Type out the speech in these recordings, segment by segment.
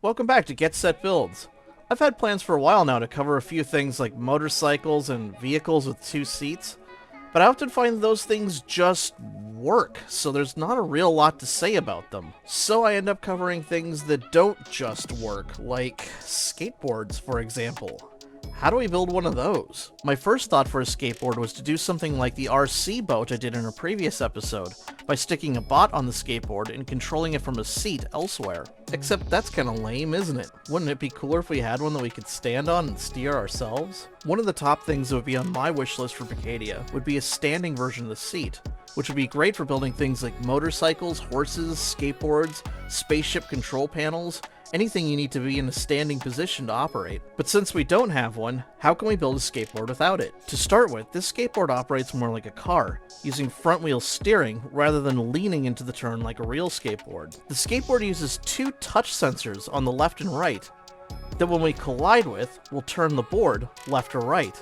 Welcome back to Get Set Builds. I've had plans for a while now to cover a few things like motorcycles and vehicles with two seats, but I often find those things just work, so there's not a real lot to say about them. So I end up covering things that don't just work, like skateboards, for example. How do we build one of those? My first thought for a skateboard was to do something like the RC boat I did in a previous episode, by sticking a bot on the skateboard and controlling it from a seat elsewhere. Except that's kinda lame, isn't it? Wouldn't it be cooler if we had one that we could stand on and steer ourselves? One of the top things that would be on my wish list for Brickadia would be a standing version of the seat, which would be great for building things like motorcycles, horses, skateboards, spaceship control panels, anything you need to be in a standing position to operate. But since we don't have one, how can we build a skateboard without it? To start with, this skateboard operates more like a car, using front wheel steering rather than leaning into the turn like a real skateboard. The skateboard uses two touch sensors on the left and right that when we collide with, will turn the board left or right.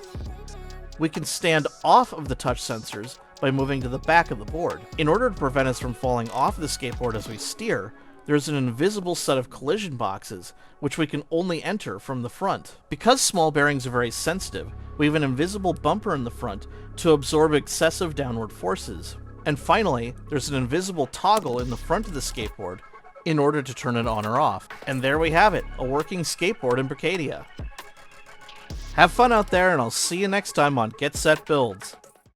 We can stand off of the touch sensors by moving to the back of the board. In order to prevent us from falling off the skateboard as we steer, there's an invisible set of collision boxes, which we can only enter from the front. Because small bearings are very sensitive, we have an invisible bumper in the front to absorb excessive downward forces. And finally, there's an invisible toggle in the front of the skateboard in order to turn it on or off. And there we have it, a working skateboard in Brickadia. Have fun out there, and I'll see you next time on Get Set Builds.